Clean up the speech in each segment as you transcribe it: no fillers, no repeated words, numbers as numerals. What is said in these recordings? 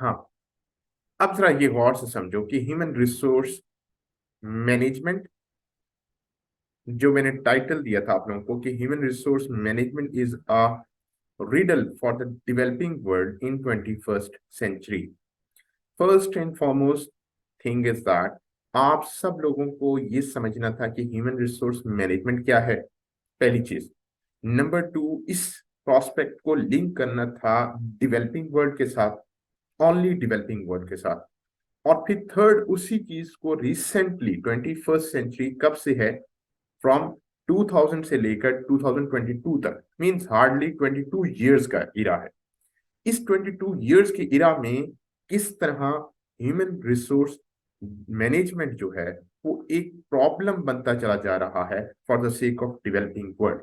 हाँ, अब जरा ये गौर से समझो कि ह्यूमन रिसोर्स मैनेजमेंट, जो मैंने टाइटल दिया था आप लोगों को कि human resource management is a riddle for the developing world in 21st century. First and foremost thing is that आप सब लोगों को ये समझना था कि ह्यूमन रिसोर्स मैनेजमेंट क्या है, पहली चीज। नंबर टू, इस प्रोस्पेक्ट को लिंक करना था डेवलपिंग वर्ल्ड के साथ, ओनली डेवलपिंग वर्ल्ड के साथ। और फिर थर्ड, उसी चीज को रिसेंटली 21st सेंचुरी कब से है, फ्रॉम 2000 से लेकर 2022 तक, मींस हार्डली 22 इयर्स का इरा है। इस 22 इयर्स के इरा में किस तरह ह्यूमन रिसोर्स मैनेजमेंट जो है वो एक प्रॉब्लम बनता चला जा रहा है for the sake of developing world.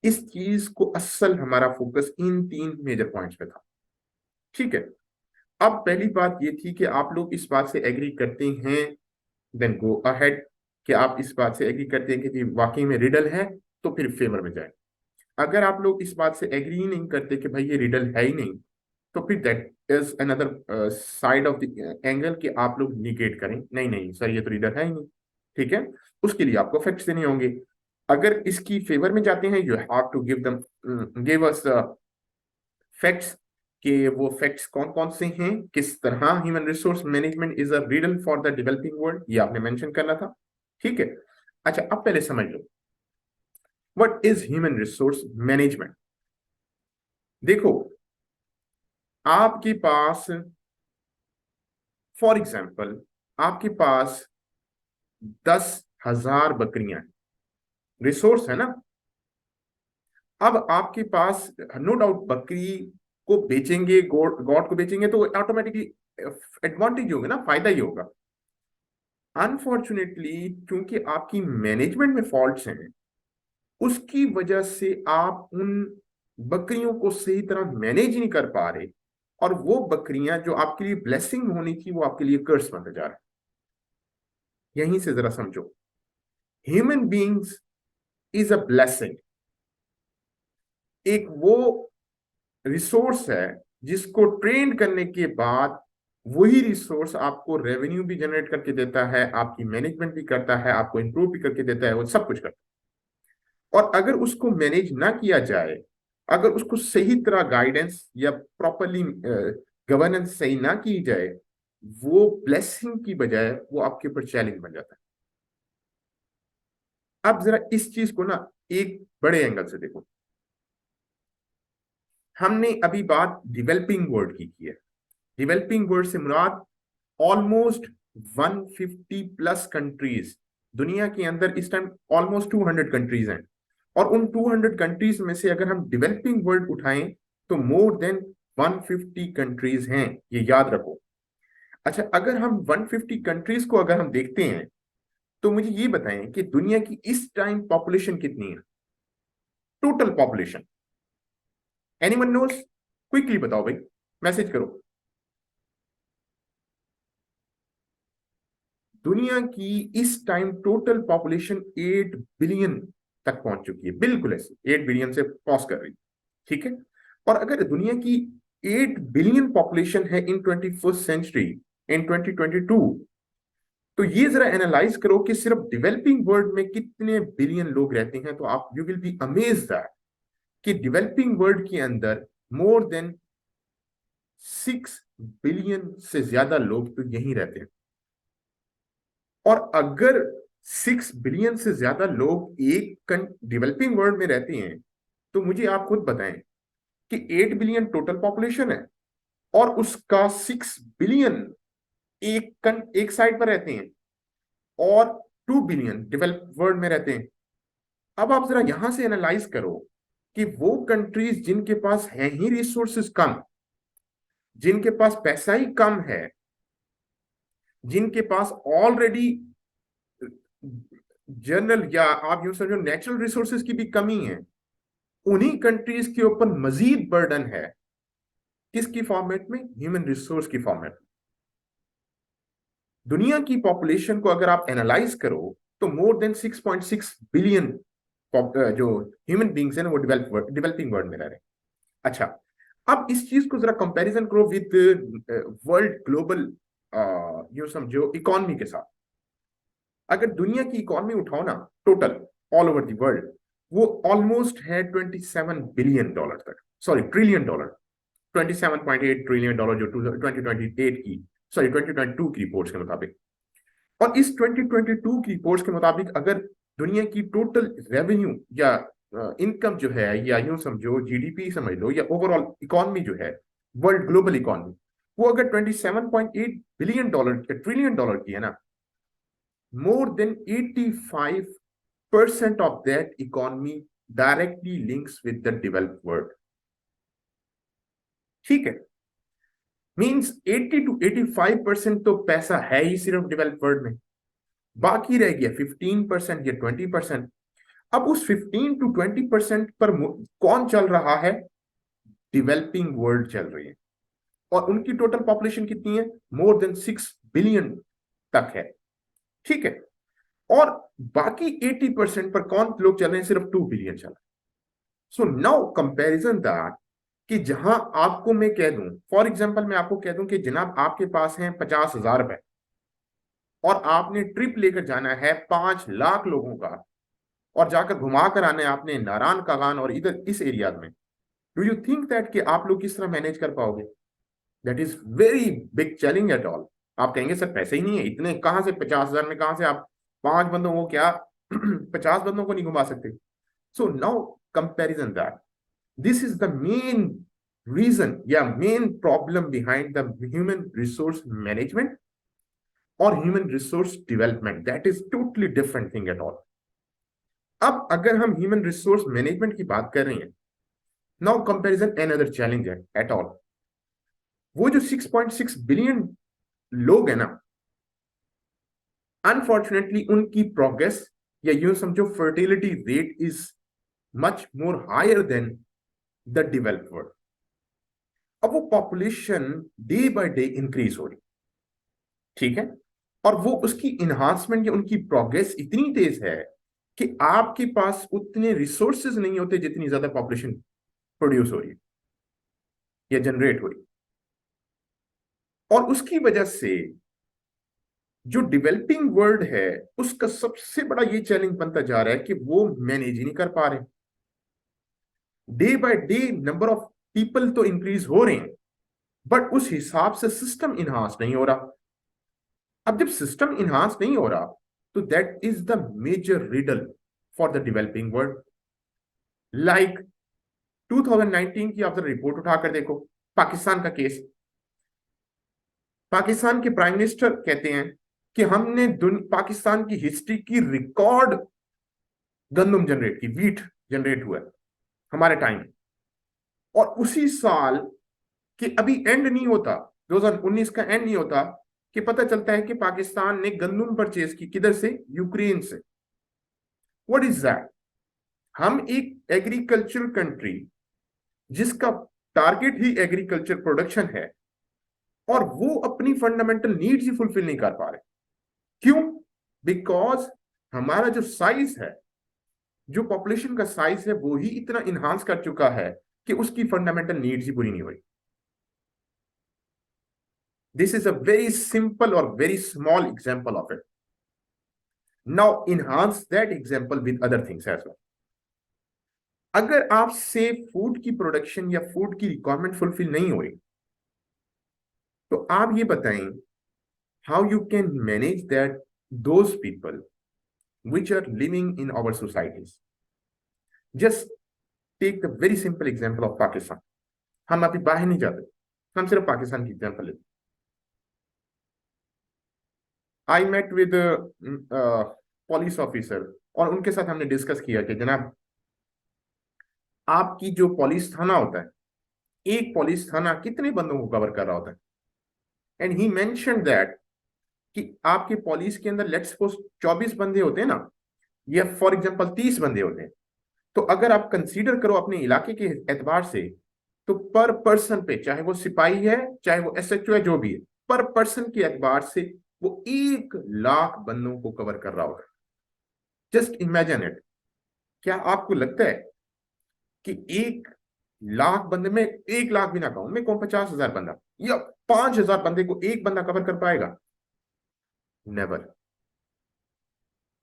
इस चीज को असल हमारा फोकस इन तीन मेजर पॉइंट्स पे था। ठीक है, अब पहली बात ये थी कि आप लोग इस बात से एग्री करते हैं, देन गो अहेड, कि आप इस बात से एग्री करते हैं कि जी वाकई में रिडल है, तो फिर फेवर में जाए। अगर आप लोग इस बात से एग्री ही नहीं करते कि भाई ये रिडल है ही नहीं, तो फिर that is another side of the angle कि आप लोग निगेट करें, नहीं नहीं सर ये तो रिडल है ही नहीं। ठीक है, उसके लिए आपको फैक्ट्स देने होंगे। अगर इसकी फेवर में जाते हैं, you have to give us facts, कि वो फैक्ट्स कौन कौन से हैं, किस तरह human resource management is a riddle for the developing world, ये आपने मेंशन करना था। ठीक है, अच्छा अब पहले समझ लो what is human resource management. देखो, आपके पास फॉर एग्जाम्पल आपके पास 10,000 बकरियां हैं, रिसोर्स है ना। अब आपके पास नो डाउट बकरी को बेचेंगे, गॉड को बेचेंगे तो ऑटोमेटिकली एडवांटेज होगा ना, फायदा ही होगा। अनफॉर्चुनेटली क्योंकि आपकी मैनेजमेंट में फॉल्ट्स हैं, उसकी वजह से आप उन बकरियों को सही तरह मैनेज नहीं कर पा रहे, और वो बकरियां जो आपके लिए ब्लेसिंग होनी थी वो आपके लिए कर्स बनते जा रहे हैं। यहीं से जरा समझो, human beings is a blessing, एक वो रिसोर्स है जिसको ट्रेन करने के बाद वही रिसोर्स आपको रेवेन्यू भी जनरेट करके देता है, आपकी मैनेजमेंट भी करता है, आपको इंप्रूव भी करके देता है, वो सब कुछ करता है। और अगर उसको मैनेज ना किया जाए, अगर उसको सही तरह गाइडेंस या प्रॉपरली गवर्नेंस सही ना की जाए, वो ब्लेसिंग की बजाय वो आपके ऊपर चैलेंज बन जाता है। अब जरा इस चीज को ना एक बड़े एंगल से देखो। हमने अभी बात डेवलपिंग वर्ल्ड की है। डेवलपिंग वर्ल्ड से मुराद ऑलमोस्ट 150 प्लस कंट्रीज, दुनिया के अंदर इस टाइम ऑलमोस्ट 200 कंट्रीज हैं। और उन 200 कंट्रीज में से अगर हम डेवलपिंग वर्ल्ड उठाएं तो मोर देन 150 कंट्रीज हैं, ये याद रखो। अच्छा, अगर हम 150 कंट्रीज को अगर हम देखते हैं, तो मुझे ये बताएं कि दुनिया की इस टाइम पॉपुलेशन कितनी है, total population. Anyone nose? Quickly बताओ भाई, मैसेज करो। दुनिया की इस टाइम टोटल पॉपुलेशन 8 बिलियन तक पहुंच चुकी है, बिल्कुल ऐसे 8 बिलियन से क्रॉस कर रही है। ठीक है, और अगर दुनिया की 8 बिलियन पॉपुलेशन है इन 21st सेंचुरी, इन 2022, तो ये जरा एनालाइज करो कि सिर्फ डेवलपिंग वर्ल्ड में कितने बिलियन लोग रहते हैं, तो आप you will be amazed that कि डेवलपिंग वर्ल्ड के अंदर मोर देन 6 बिलियन से ज्यादा लोग तो यहीं रहते हैं। और अगर 6 बिलियन से ज्यादा लोग एक डेवलपिंग वर्ल्ड में रहते हैं, तो मुझे आप खुद बताएं कि 8 बिलियन टोटल पॉपुलेशन है, और उसका 6 बिलियन एक साइड पर रहते हैं, और 2 बिलियन डेवलप वर्ल्ड में रहते हैं। अब आप जरा यहां से एनालाइज करो कि वो कंट्रीज जिनके पास है ही रिसोर्सेस कम, जिनके पास पैसा ही कम है, जिनके पास ऑलरेडी जनरल या आप यूं समझो नेचुरल रिसोर्सेज की भी कमी है, उन्हीं कंट्रीज के ऊपर मजीद बर्डन है। किसकी फॉर्मेट में? ह्यूमन रिसोर्स की फॉर्मेट। दुनिया की पॉपुलेशन को अगर आप एनालाइज करो, तो मोर देन 6.6 बिलियन जो ह्यूमन बींग्स हैं वो डेवलपिंग वर्ल्ड में रह रहे हैं। अच्छा, अब इस चीज को जरा कंपैरिजन करो विद वर्ल्ड ग्लोबल, यूं समझो इकोनॉमी के साथ। अगर दुनिया की इकोनॉमी उठाओ ना, total all over the world, वो ऑलमोस्ट है $27 बिलियन तक, सॉरी ट्रिलियन डॉलर, $27.8 ट्रिलियन जो 2028 की, सॉरी 2022 की रिपोर्ट्स के मुताबिक। और इस 2022 की रिपोर्ट्स के मुताबिक अगर दुनिया की टोटल रेवेन्यू या इनकम जो है, या यूं समझो जीडीपी समझ लो, या ओवरऑल इकोनॉमी जो है, वर्ल्ड ग्लोबल इकोनॉमी, वो अगर $27.8 बिलियन ट्रिलियन डॉलर की है ना, more than 85% of that economy directly links with the developed world. ठीक है, मींस 80 to 85% तो पैसा है ही सिर्फ डेवलप्ड वर्ल्ड में, बाकी रह गया 15% या 20%। अब उस 15 to 20% पर कौन चल रहा है? डेवलपिंग वर्ल्ड चल रही है, और उनकी टोटल पॉपुलेशन कितनी है? मोर देन 6 बिलियन तक है। ठीक है, और बाकी 80% पर कौन लोग चल रहे हैं? सिर्फ 2 बिलियन चल रहे हैं। सो नाउ कंपैरिजन दैट, कि जहां आपको मैं कह दूं, फॉर एग्जांपल मैं आपको कह दूं कि जनाब आपके पास हैं 50,000 रुपए, और आपने ट्रिप लेकर जाना है 5 लाख लोगों का, और जाकर घुमा कर आना है आपने नारायण कागान और इधर इस एरिया में, डू यू थिंक दैट कि आप लोग किस तरह मैनेज कर पाओगे? That is very big challenge at all. आप कहेंगे सर पैसे ही नहीं है इतने, कहां से 50,000 में कहां से आप 5 बंदों को क्या 50 बंदों को नहीं घुमा सकते? So now comparison that, this is the main reason या main problem behind the human resource management और human resource development. That is totally different thing at all. अब अगर हम ह्यूमन रिसोर्स मैनेजमेंट की बात कर रहे हैं, नाउ कंपैरिजन अनदर चैलेंज है एट ऑल। वो जो 6.6 बिलियन लोग हैं ना, अनफॉर्चुनेटली उनकी प्रोग्रेस या यूं समझो fertility rate is much more higher than the developed world. अब वो population day by day increase हो रही, ठीक है, और वो उसकी इन्हांसमेंट या उनकी प्रोग्रेस इतनी तेज है कि आपके पास उतने रिसोर्सेज नहीं होते जितनी ज्यादा पॉपुलेशन प्रोड्यूस हो रही है या जनरेट हो रही है। और उसकी वजह से जो डेवलपिंग वर्ल्ड है उसका सबसे बड़ा ये चैलेंज बनता जा रहा है कि वो मैनेज ही नहीं कर पा रहे। Day by day number of people तो इंक्रीज हो रहे हैं, बट उस हिसाब से सिस्टम इनहांस नहीं हो रहा। अब जब सिस्टम इनहांस नहीं हो रहा, तो that is the major riddle for the developing world. Like 2019 की आप रिपोर्ट उठाकर देखो, पाकिस्तान का केस। पाकिस्तान के प्राइम मिनिस्टर कहते हैं कि हमने पाकिस्तान की हिस्ट्री की रिकॉर्ड गंदम जनरेट की, वीट जनरेट हुआ है हमारे टाइम। और उसी साल कि अभी एंड नहीं होता, 2019 का एंड नहीं होता, कि पता चलता है कि पाकिस्तान ने गंदम परचेज की किधर से? यूक्रेन से। What is that? हम एक एग्रीकल्चर कंट्री जिसका टारगेट ही एग्रीकल्चर प्रोडक्शन है, और वो अपनी फंडामेंटल नीड्स ही फुलफिल नहीं कर पा रहे। क्यों? बिकॉज हमारा जो साइज है, जो पॉपुलेशन का साइज है, वो ही इतना इन्हांस कर चुका है कि उसकी फंडामेंटल नीड्स ही पूरी नहीं हो रही। This is a very simple और very small example of it. Now enhance that example with other things as well. अगर आपसे फूड की प्रोडक्शन या फूड की रिक्वायरमेंट फुलफिल नहीं हो रही, तो आप ये बताएं how you can manage that those people which are living in our societies. Just take the very simple example of Pakistan. हम अभी बाहर नहीं जाते, हम सिर्फ पाकिस्तान की एग्जाम्पल लेते। I met with police officer, और उनके साथ हमने डिस्कस किया कि जनाब आपकी जो पुलिस थाना होता है, एक पुलिस थाना कितने बंदों को कवर कर रहा होता है? एंड ही मेंशन दैट कि आपके पुलिस के अंदर लेट्स सपोज 24 बंदे होते हैं ना, या फॉर एग्जांपल 30 बंदे होते हैं, तो अगर आप कंसीडर करो अपने इलाके के एतबार से, तो पर पर्सन पे, चाहे वो सिपाही है चाहे वो एसएचओ है, जो भी है, पर पर्सन के एतबार से वो 1 लाख बंदों को कवर कर रहा होगा। Just imagine it. क्या आपको लगता है कि एक लाख बंदे में 1 लाख भी ना कहूं, मैं कहूं 50,000 बंदा या 5,000 बंदे को एक बंदा कवर कर पाएगा? नेवर।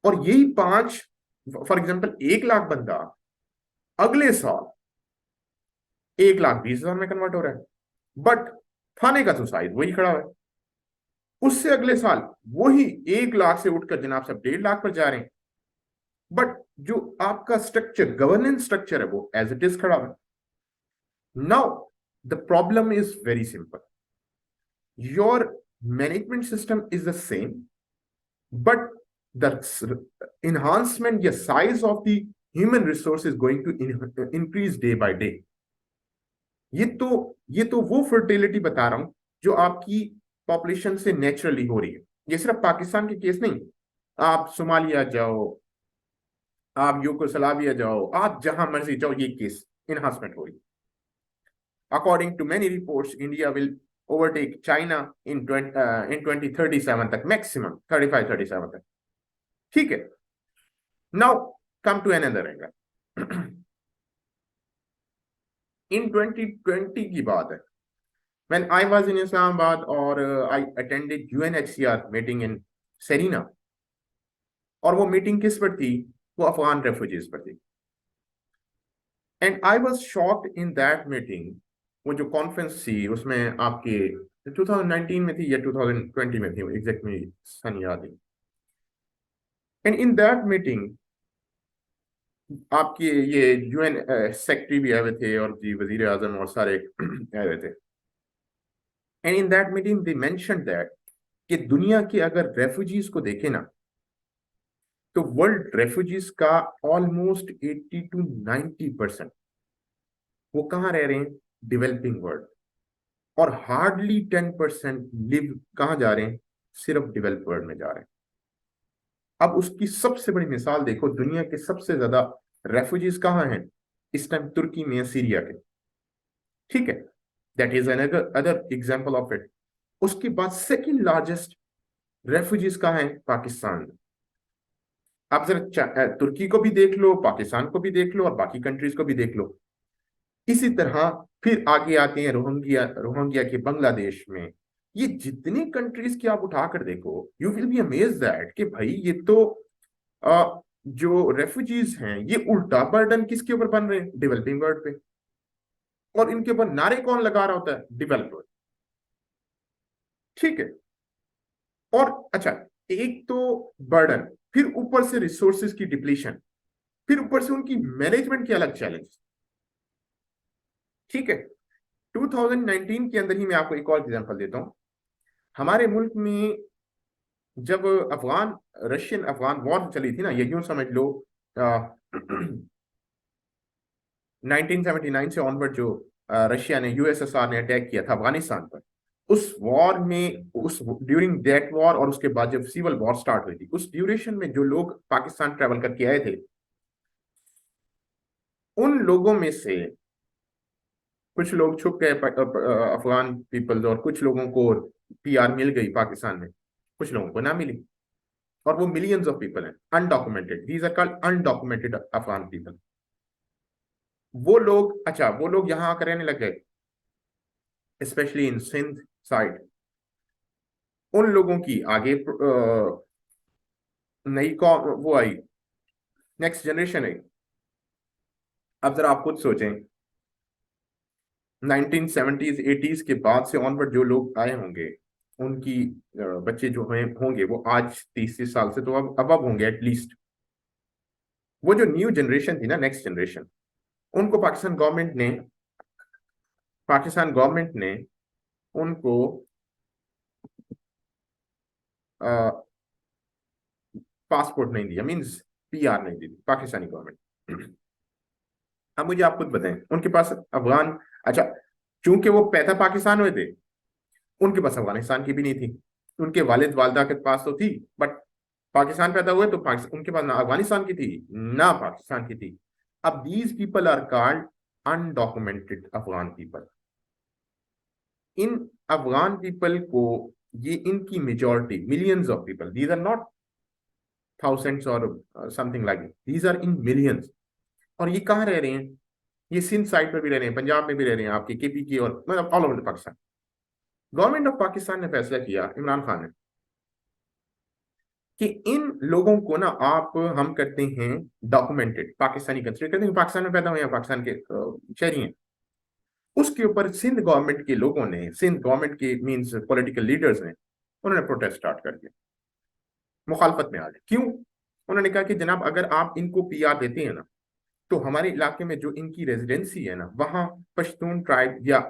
और यही पांच, फॉर एग्जाम्पल 1 लाख बंदा अगले साल 1,20,000 में कन्वर्ट हो रहा है, बट थाने का तो साइज वही खड़ा है। उससे अगले साल वही 1 लाख से उठकर जनाब साहब 1.5 लाख पर जा रहे हैं, बट जो आपका स्ट्रक्चर, गवर्नेंस स्ट्रक्चर है, वो एज इट इज खड़ा है। Now the problem is very simple, your management system is the same, but the enhancement या size of the human resource is going to increase day by day। ये तो वो fertility बता रहा हूं जो आपकी पॉपुलेशन से नेचुरली हो रही है। ये सिर्फ पाकिस्तान के केस नहीं, आप सोमालिया जाओ, आप यूगोस्लाविया जाओ, आप जहां मर्जी जाओ, ये केस इनहांसमेंट हो रही है। According to many reports, India will overtake China in 2037 तक, मैक्सिमम 35-37 तक। ठीक है, now come to another angle. In 2020 की बात है, when I was in Islamabad, और I attended UNHCR meeting in Serena, और वो मीटिंग किस पर थी? वो अफगान रेफ्यूजीज पर थी। And I was shocked in that meeting. वो जो कॉन्फ्रेंस थी उसमें आपके 2019 में थी या 2020 में थी, एग्जैक्ट में सन याद नहीं। एंड इन दैट मीटिंग आपके ये यूएन सेक्रेटरी भी आए हुए थे, और जी वजीर आजम और सारे आए हुए थे। And in that meeting they mention that कि दुनिया के अगर रेफ्यूजीज को देखें ना, तो वर्ल्ड रेफ्यूजीज का ऑलमोस्ट 80 to 90% वो कहाँ रह रहे हैं? Developing world. और हार्डली 10% लिव कहाँ जा रहे हैं? सिर्फ डेवलप वर्ल्ड में जा रहे हैं। अब उसकी सबसे बड़ी मिसाल देखो, दुनिया के सबसे ज्यादा रेफ्यूजीज कहाँ हैं इस टाइम? तुर्की में, सीरिया के। ठीक है, that is another other example of it. उसके बाद सेकंड लार्जेस्ट रेफ्यूजीज कहाँ हैं? पाकिस्तान में। आप जरा तुर्की को भी देख लो, पाकिस्तान को भी देख लो, और बाकी कंट्रीज को भी देख लो। इसी तरह फिर आगे आते हैं रोहिंग्या, रोहिंग्या के बांग्लादेश में। ये जितनी कंट्रीज की आप उठाकर देखो, you will be amaze that कि भाई ये तो जो रेफ्यूजीज हैं, ये उल्टा बर्डन किसके ऊपर बन रहे हैं? डेवलपिंग वर्ल्ड पे। और इनके ऊपर नारे कौन लगा रहा होता है? Develop world. ठीक है, और अच्छा, एक तो बर्डन, फिर ऊपर से रिसोर्सेज की डिप्लीशन, फिर ऊपर से उनकी मैनेजमेंट के अलग चैलेंज। ठीक है, 2019 के अंदर ही मैं आपको एक और एग्जांपल देता हूं। हमारे मुल्क में जब अफगान रशियन अफगान वॉर चली थी ना, ये यूं समझ लो 1979 से ऑनवर्ड, जो रशिया ने, यूएसएसआर ने अटैक किया था अफगानिस्तान पर, उस वॉर में, उस ड्यूरिंग दैट वॉर और उसके बाद जब सिविल वॉर स्टार्ट हुई थी, उस ड्यूरेशन में जो लोग पाकिस्तान ट्रेवल करके आए थे, उन लोगों में से कुछ लोग छुप गए अफगान पीपल्स, और कुछ लोगों को पीआर मिल गई पाकिस्तान में, कुछ लोगों को ना मिली। और वो मिलियंस ऑफ पीपल हैं, undocumented, these are called undocumented Afghan people. वो लोग, अच्छा, वो लोग यहाँ आकर रहने लग गए, स्पेशली इन सिंध साइड। उन लोगों की आगे नई वो आई, नेक्स्ट जनरेशन आई। अब जरा आप खुद सोचें, 1970s 80s के बाद से ऑनवर्ड जो लोग आए होंगे, उनकी बच्चे जो होंगे वो आज 30 साल से तो अब होंगे एटलीस्ट। वो जो न्यू जनरेशन थी ना, नेक्स्ट जनरेशन, उनको पाकिस्तान गवर्नमेंट ने उनको पासपोर्ट नहीं दिया, मींस पीआर नहीं दी पाकिस्तानी गवर्नमेंट। अब मुझे आप खुद बताएं, उनके पास अफगान, अच्छा, चूंकि वो पैदा पाकिस्तान हुए थे, उनके पास अफगानिस्तान की भी नहीं थी। उनके वालिद वालदा के पास तो थी, बट पाकिस्तान पैदा हुए तो उनके पास ना अफगानिस्तान की थी ना पाकिस्तान की थी। अब these people are called undocumented Afghan people. इन अफगान पीपल को, ये इनकी majority, millions of people, these are not thousands और something like, these are in millions. और ये कहाँ रह रहे हैं? ये सिंध साइड पर भी रह रहे हैं, पंजाब में भी रह रहे हैं, आपके केपी की, और मतलब all over Pakistan. Government of Pakistan ने फैसला किया, इमरान खान ने, कि इन लोगों को ना आप हम करते हैं डॉक्यूमेंटेड, पाकिस्तानी कंसिडर करते हैं, पाकिस्तान में पैदा हुए हैं, पाकिस्तान के शहरी हैं। उसके ऊपर सिंध गवर्नमेंट के लोगों ने, सिंध गवर्नमेंट के मींस पॉलिटिकल लीडर्स ने, उन्होंने प्रोटेस्ट स्टार्ट कर दिया, मुखालफत में आ गए। क्यों? उन्होंने कहा कि जनाब अगर आप इनको पीआर देते हैं ना, तो हमारे इलाके में जो इनकी रेजिडेंसी है ना, वहां पश्तून ट्राइब या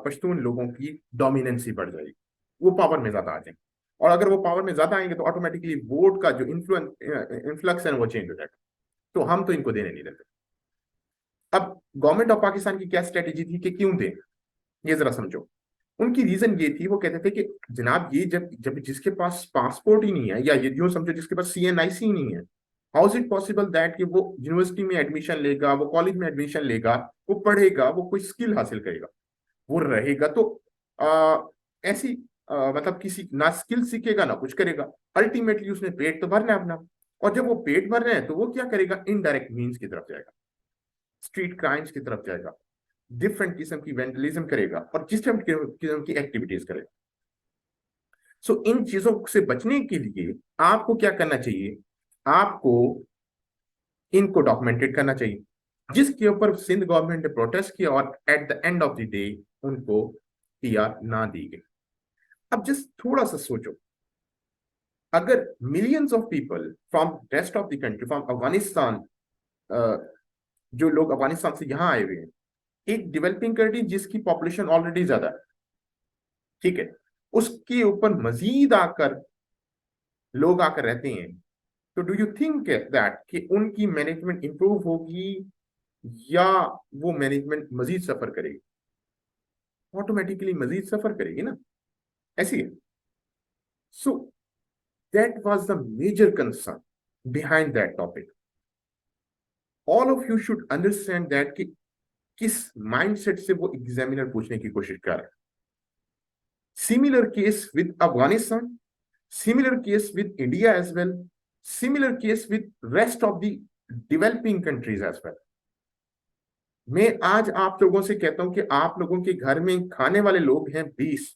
पश्तून लोगों की डोमिनेंसी बढ़ जाएगी, वो पावर में ज्यादा आ जाएंगे, और अगर वो पावर में ज्यादा आएंगे तो ऑटोमेटिकली वोट का जो इन्फ्लुएंस है वो चेंज हो जाएगा, तो हम तो इनको देने नहीं देते। अब गवर्नमेंट ऑफ पाकिस्तान की क्या स्ट्रेटेजी थी कि क्यों दें, ये जरा समझो। उनकी रीजन ये थी, वो कहते थे कि जनाब ये जब जब जिसके पास पासपोर्ट ही नहीं है, या ये यूं समझो जिसके पास सीएनआईसी ही नहीं है, how is it possible that कि वो यूनिवर्सिटी में एडमिशन लेगा, वो कॉलेज में एडमिशन लेगा, वो पढ़ेगा, वो कोई स्किल हासिल करेगा, वो रहेगा तो ऐसी मतलब किसी ना स्किल सीखेगा ना कुछ करेगा, अल्टीमेटली उसने पेट तो भरना है अपना, और जब वो पेट भर रहे हैं तो वो क्या करेगा, इनडायरेक्ट मीन्स की तरफ जाएगा, स्ट्रीट क्राइम्स की तरफ जाएगा, डिफरेंट किस्म की वेंडलिज्म करेगा, और जिस टाइप किस्म की एक्टिविटीज करेगा। सो इन चीजों से बचने के लिए आपको क्या करना चाहिए, आपको इनको डॉक्यूमेंटेड करना चाहिए, जिसके ऊपर सिंध गवर्नमेंट ने प्रोटेस्ट किया, और at the end of the day उनको पीआर ना दी गई। अब जस्ट थोड़ा सा सोचो, अगर millions of people from rest of the country, from Afghanistan, जो लोग अफगानिस्तान से यहां आए हुए हैं, एक डेवलपिंग कंट्री जिसकी पॉपुलेशन ऑलरेडी ज्यादा है, ठीक है, उसके ऊपर मजीद आकर लोग आकर रहते हैं, तो डू यू थिंक दैट कि उनकी मैनेजमेंट इंप्रूव होगी, या वो मैनेजमेंट मजीद सफर करेगी? ऑटोमेटिकली मजीद सफर करेगी ना, ऐसी है। So that was the major concern behind that topic. All of you should understand that कि किस माइंडसेट से वो एग्जामिनर पूछने की कोशिश कर रहे हैं। Similar case with Afghanistan, similar case with India as well, similar case with rest of the developing countries as well. मैं आज आप लोगों से कहता हूं कि आप लोगों के घर में खाने वाले लोग हैं 20,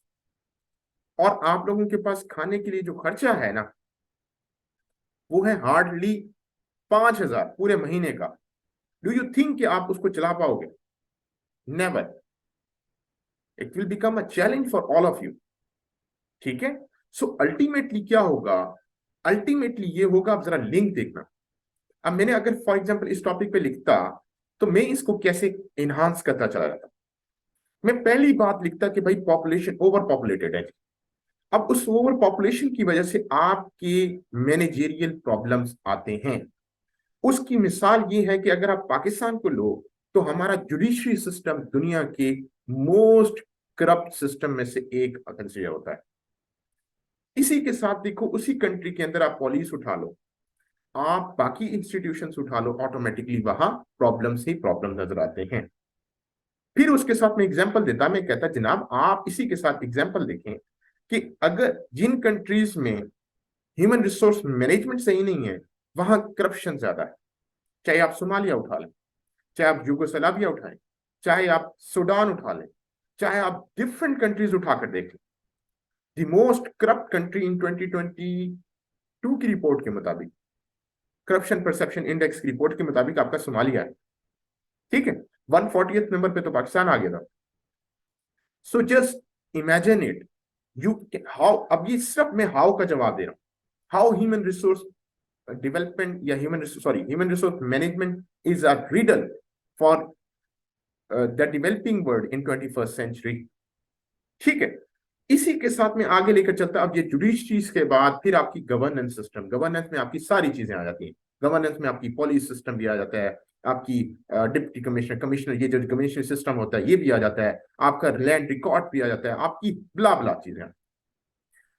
और आप लोगों के पास खाने के लिए जो खर्चा है ना, वो है हार्डली 5,000 पूरे महीने का। डू यू थिंक कि आप उसको चला पाओगे? Never. It will become a challenge for all of you, ठीक है। सो अल्टीमेटली क्या होगा, अल्टीमेटली ये होगा, आप जरा लिंक देखना। अब मैंने अगर फॉर एग्जांपल इस टॉपिक पे लिखता, तो मैं इसको कैसे इनहांस करता चला जाता। मैं पहली बात लिखता कि भाई पॉपुलेशन ओवर पॉपुलेटेड है। अब उस ओवर पॉपुलेशन की वजह से आपके मैनेजेरियल प्रॉब्लम्स आते हैं। उसकी मिसाल ये है कि अगर आप पाकिस्तान को लो, तो हमारा जुडिशरी सिस्टम दुनिया के मोस्ट करप्ट सिस्टम में से एक कंसिडर होता है। इसी के साथ देखो, उसी कंट्री के अंदर आप पुलिस उठा लो, आप बाकी इंस्टीट्यूशंस उठा लो, ऑटोमेटिकली वहां प्रॉब्लम्स ही प्रॉब्लम नजर आते हैं। फिर उसके साथ में एग्जांपल देता, मैं कहता जनाब आप इसी के साथ एग्जांपल देखें कि अगर जिन कंट्रीज में ह्यूमन रिसोर्स मैनेजमेंट सही नहीं है, वहां करप्शन ज्यादा है। चाहे आप सोमालिया उठा लें, चाहे आप यूगोस्लाविया उठाएं, चाहे आप सूडान उठा लें, चाहे आप डिफरेंट कंट्रीज उठाकर देख लें। The most corrupt country in 2022 की रिपोर्ट के मुताबिक, करप्शन परसेप्शन इंडेक्स की रिपोर्ट के मुताबिक आपका सोमालिया है, ठीक है। 140th नंबर पे तो पाकिस्तान आ गया था। So just imagine it, you how, अब ये सिर्फ मैं हाउ का जवाब दे रहा हूं। हाउ ह्यूमन रिसोर्स डेवलपमेंट या human resource management is a riddle for the developing world in 21st century, ठीक है। इसी के साथ में आगे लेकर चलता, अब ये जुडिशरीज के बाद फिर आपकी गवर्नेंस सिस्टम, गवर्नेंस में आपकी सारी चीजें आ जाती हैं। गवर्नेंस में आपकी पॉलिसी सिस्टम भी आ जाता है, आपकी डिप्टी कमिश्नर, कमिश्नर, ये जो कमिश्नर सिस्टम होता है ये भी आ जाता है, आपका लैंड रिकॉर्ड भी आ जाता है, आपकी ब्ला ब्ला चीजें।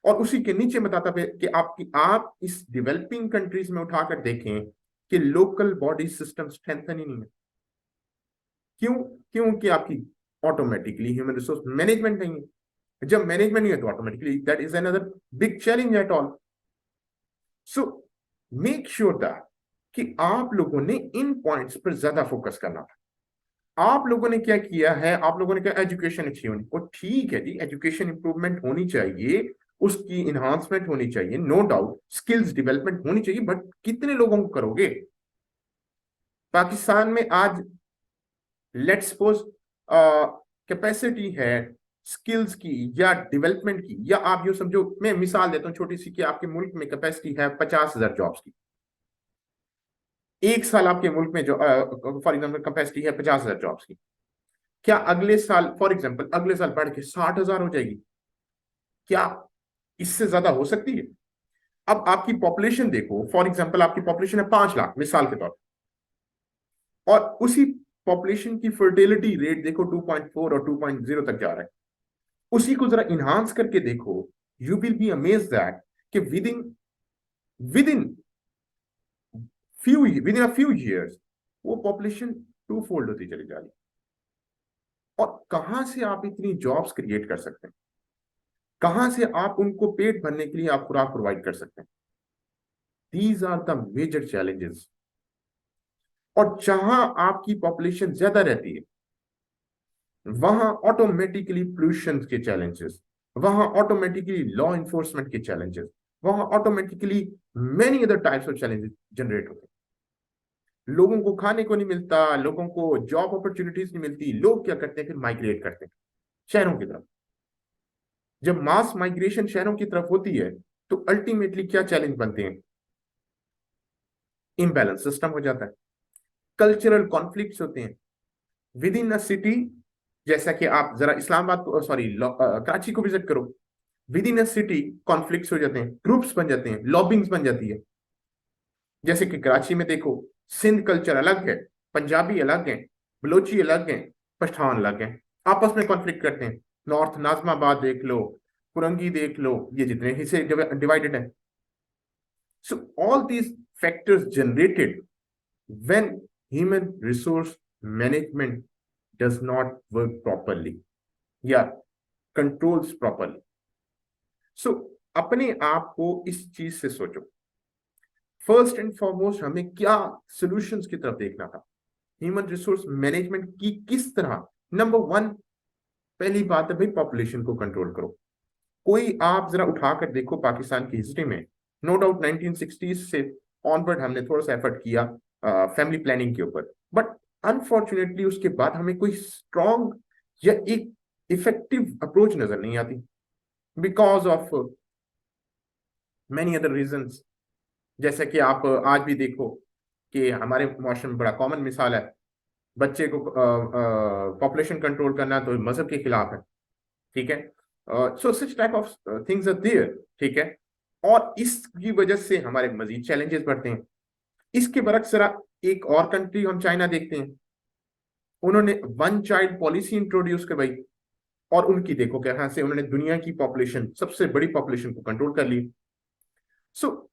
और उसी के नीचे बताता है कि आपकी, आप इस डेवलपिंग कंट्रीज में उठाकर देखें कि लोकल बॉडी सिस्टम स्ट्रेंथन ही नहीं है। क्यों? क्योंकि आपकी ऑटोमेटिकली ह्यूमन रिसोर्स मैनेजमेंट नहीं है। जब मैनेजमेंट नहीं है तो automatically that is another big challenge at all. So make sure that कि आप लोगों ने इन पॉइंट्स पर ज्यादा फोकस करना था। आप लोगों ने क्या किया है, आप लोगों ने कहा एजुकेशन अच्छी होनी, और ठीक है जी, एजुकेशन इंप्रूवमेंट होनी चाहिए, उसकी इन्हांसमेंट होनी चाहिए, नो डाउट, स्किल्स डेवलपमेंट होनी चाहिए, बट कितने लोगों को करोगे? पाकिस्तान में आज लेट्स सपोज कैपेसिटी है स्किल्स की या डेवलपमेंट की, या आप यूं समझो, मैं मिसाल देता हूं छोटी सी, कि आपके मुल्क में कैपेसिटी है 50,000 जॉब्स की। एक साल आपके मुल्क में जो फॉर एग्जाम्पल कैपेसिटी है 50,000 जॉब्स की, क्या अगले साल फॉर एग्जाम्पल अगले साल बढ़ के 60,000 हो जाएगी? क्या इससे ज्यादा हो सकती है? अब आपकी पॉपुलेशन देखो, फॉर एग्जाम्पल आपकी पॉपुलेशन है 5 लाख मिसाल के तौर पर, और उसी पॉपुलेशन की फर्टिलिटी रेट देखो 2.4 और 2.0 तक जा रहा है। उसी को जरा इनहांस करके देखो, you will be amaze that कि within within a few years वो पॉपुलेशन टू फोल्ड होती चली जा रही है। और कहां से आप इतनी जॉब्स क्रिएट कर सकते हैं? कहां से आप उनको पेट भरने के लिए आप खुराक प्रोवाइड कर सकते हैं? These are the major challenges. और जहां आपकी पॉपुलेशन ज्यादा रहती है, वहां ऑटोमेटिकली पोल्यूशन के चैलेंजेस, वहां ऑटोमेटिकली लॉ इन्फोर्समेंट के चैलेंजेस, वहां automatically many other types of challenges generate होते हैं। लोगों को खाने को नहीं मिलता, लोगों को जॉब अपॉर्चुनिटीज नहीं मिलती, लोग क्या करते हैं, फिर माइग्रेट करते हैं शहरों की तरफ। जब मास माइग्रेशन शहरों की तरफ होती है, तो अल्टीमेटली क्या चैलेंज बनते हैं? इम्बैलेंस सिस्टम हो जाता है, कल्चरल कॉन्फ्लिक्ट्स होते हैं विद इन अ सिटी। जैसा कि आप जरा इस्लामाबाद को, सॉरी, कराची को विजिट करो, with in a city conflicts हो जाते हैं, ग्रुप्स बन जाते हैं, लॉबिंग्स बन जाती है। जैसे कि कराची में देखो, सिंध कल्चर अलग है, पंजाबी अलग है, बलोची अलग है, पठान अलग है, आपस में कॉन्फ्लिक्ट करते हैं। नॉर्थ नाजमाबाद देख लो, कुरंगी देख लो, ये जितने हिस्से डिवाइडेड है। So all these factors generated when human resource management does not work properly या controls properly. So अपने आप को इस चीज से सोचो, फर्स्ट एंड फॉरमोस्ट हमें क्या सॉल्यूशंस की तरफ देखना था? ह्यूमन रिसोर्स मैनेजमेंट की किस तरह? नंबर वन, पहली बात है भाई, पॉपुलेशन को कंट्रोल करो। कोई आप जरा उठाकर देखो पाकिस्तान की हिस्ट्री में, नो डाउट 1960s से ऑनवर्ड हमने थोड़ा सा एफर्ट किया फैमिली प्लानिंग के ऊपर, बट अनफॉर्चुनेटली उसके बाद हमें कोई स्ट्रॉन्ग या एक इफेक्टिव अप्रोच नजर नहीं आती, because of many other reasons. जैसे कि आप आज भी देखो कि हमारे मुआशरे में बड़ा कॉमन मिसाल है, बच्चे को पॉपुलेशन कंट्रोल करना तो मजहब के खिलाफ है, ठीक है? So such type of things are there, ठीक है? और इसकी वजह से हमारे मजीद चैलेंजेस बढ़ते हैं। इसके बरक्स जरा एक और कंट्री हम चाइना देखते हैं, उन्होंने वन चाइल्ड पॉलिसी इंट्रोड्यूस करवाई, और उनकी देखो कहां से उन्होंने दुनिया की पॉपुलेशन, सबसे बड़ी पॉपुलेशन को कंट्रोल कर ली। सो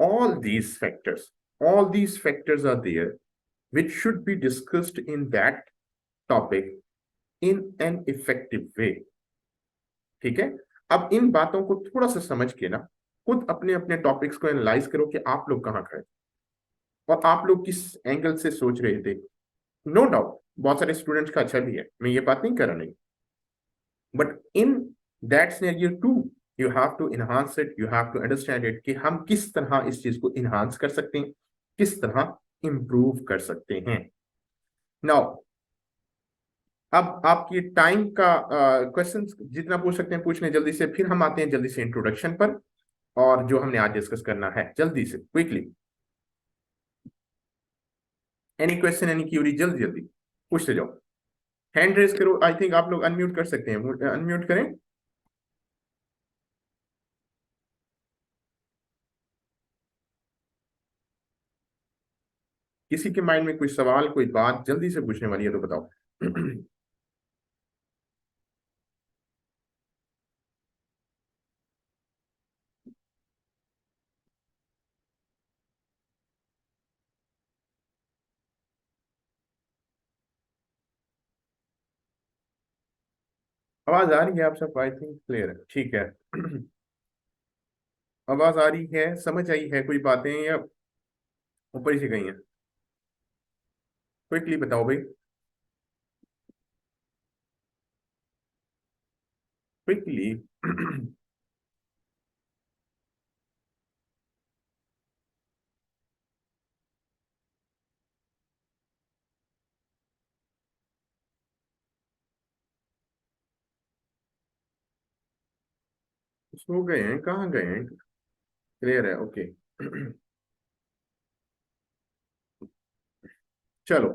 all these factors, all these factors are there which should be discussed in that topic in an effective way, ठीक है? अब इन बातों को थोड़ा सा समझ के ना, खुद अपने अपने टॉपिक्स को एनालाइज करो कि आप लोग कहाँ खड़े और आप लोग किस एंगल से सोच रहे थे। नो डाउट बहुत सारे स्टूडेंट्स का अच्छा भी है, मैं ये बात नहीं कर रहा, नहीं, but in that scenario to you have to enhance it, you have to understand it कि हम किस तरह इस चीज को इनहांस कर सकते हैं, किस तरह इंप्रूव कर सकते हैं। नाउ अब आपकी टाइम का क्वेश्चंस जितना पूछ सकते हैं पूछ लें जल्दी से, फिर हम आते हैं जल्दी से इंट्रोडक्शन पर, और जो हमने आज डिस्कस करना है जल्दी से quickly. Any question, any Curie, जल्दी जल्दी पूछते जाओ, हैंड रेज करो। आई थिंक आप लोग अनम्यूट कर सकते हैं, अनम्यूट करें। किसी के माइंड में कोई सवाल, कोई बात जल्दी से पूछने वाली है तो बताओ। आवाज आ रही है आप सब? आई थिंक क्लियर है, ठीक है। आवाज आ रही है, समझ आई है कोई बातें, या ऊपर ही से गई हैं? क्विकली बताओ भाई। सो गए हैं, कहाँ गए हैं? क्लियर है, ओके। चलो,